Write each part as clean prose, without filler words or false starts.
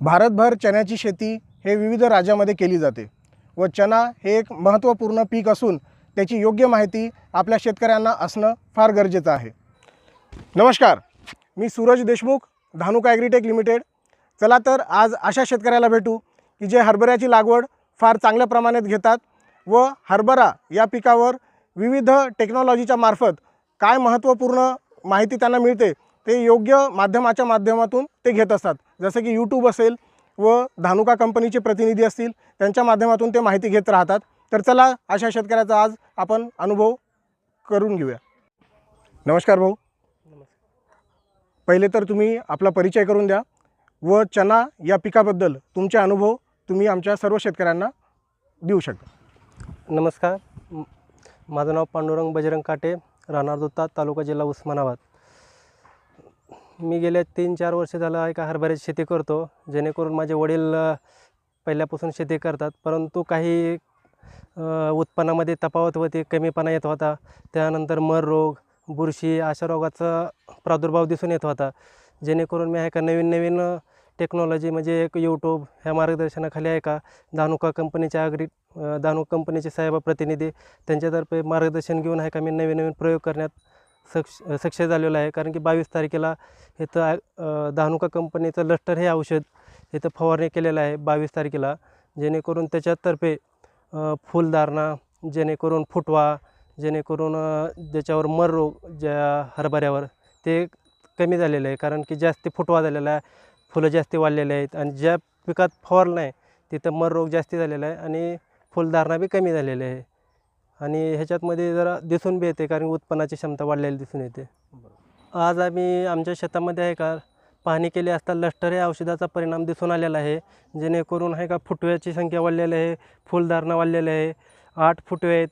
भारतभर चण्याची शेती हे विविध राज्यामध्ये केली जाते व चणा हे एक महत्त्वपूर्ण पीक असून त्याची योग्य माहिती आपल्या शेतकऱ्यांना असणं फार गरजेचं आहे। नमस्कार, मी सूरज देशमुख, धानुका ॲग्रीटेक लिमिटेड। चला तर आज अशा शेतकऱ्याला भेटू की जे हरभऱ्याची लागवड फार चांगल्या प्रमाणात घेतात व हरभरा या पिकावर विविध टेक्नॉलॉजीच्या मार्फत काय महत्त्वपूर्ण माहिती त्यांना मिळते ते योग्य माध्यमाच्या माध्यमातून ते घेत असतात। जसे की यूट्यूब असेल व धानुका कंपनीचे प्रतिनिधी असतील, त्यांच्या माध्यमातून ते माहिती घेत राहतात। तर चला अशा शेतकऱ्याचा आज आपण अनुभव करून घेऊया। नमस्कार भाऊ। पहिले तर तुम्ही आपला परिचय करून द्या व चणा या पिकाबद्दल तुमचे अनुभव तुम्ही आमच्या सर्व शेतकऱ्यांना देऊ शकता। नमस्कार, माझं नाव पांडुरंग बजरंग काटे, राहणार दुत्ता, तालुका जिल्हा उस्मानाबाद। मी गेल्या 3-4 वर्ष झालं आहे का हरभऱ्याची शेती करतो, जेणेकरून माझे वडील पहिल्यापासून शेती करतात। परंतु काही उत्पन्नामध्ये तफावत होती, कमीपणा येत होता। त्यानंतर मर रोग, बुरशी अशा रोगाचा प्रादुर्भाव दिसून येत होता। जेणेकरून मी आहे का नवीन टेक्नॉलॉजी म्हणजे एक यूट्यूब ह्या मार्गदर्शनाखाली आहे का धानुका कंपनीचे साहेब प्रतिनिधी त्यांच्यातर्फे मार्गदर्शन घेऊन आहे का मी नवीन प्रयोग करण्यात सक्षम झालेलो आहे। कारण की 22 तारखेला इथं धानुका कंपनीचं लष्टर हे औषध इथं फवारणी केलेलं आहे 22 तारखेला। जेणेकरून त्याच्यातर्फे फुलधारणा, जेणेकरून फुटवा, जेणेकरून ज्याच्यावर मर रोग ज्या हरभऱ्यावर ते कमी झालेलं आहे। कारण की जास्ती फुटवा झालेला आहे, फुलं जास्ती वाढलेले आहेत आणि ज्या पिकात फवारलं नाही तिथं मर रोग जास्ती झालेला आहे आणि फुलधारणा बी कमी झालेली आहे। आणि ह्याच्यातमध्ये जरा दिसून बी येते, कारण उत्पन्नाची क्षमता वाढलेली दिसून येते। आज आम्ही आमच्या शेतामध्ये आहे का पाहणी केली असता लष्टर या औषधाचा परिणाम दिसून आलेला आहे। जेणेकरून आहे का फुटव्याची संख्या वाढलेली आहे, फुलधारणा वाढलेली आहे। 8 फुटवे आहेत,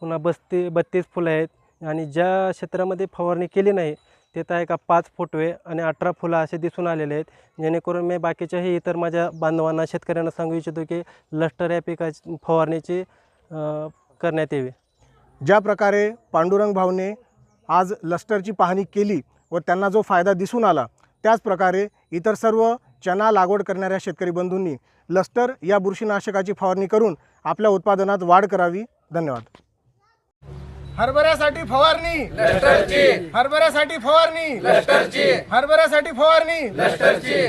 पुन्हा 32 फुलं आहेत। आणि ज्या क्षेत्रामध्ये फवारणी केली नाही तिथं आहे का 5 फुटवे आणि 18 फुलं असे दिसून आलेले आहेत। जेणेकरून मी बाकीच्याही इतर माझ्या बांधवांना शेतकऱ्यांना सांगू इच्छितो की लष्टर या पिकाची फवारणीची करण्यात यावी। ज्या प्रकारे पांडुरंग भाऊने आज लष्टरची पाहणी केली व त्यांना जो फायदा दिसून आला, त्याच प्रकारे इतर सर्व चणा लागवड करणाऱ्या शेतकरी बंधूंनी लष्टर या बुरशीनाशकाची फवारणी करून आपल्या उत्पादनात वाढ करावी। धन्यवाद। हरभऱ्यासाठी फवारणी लष्टरची, हरभऱ्यासाठी फवारणी लष्टरची, हरभऱ्यासाठी फवारणी लष्टरची।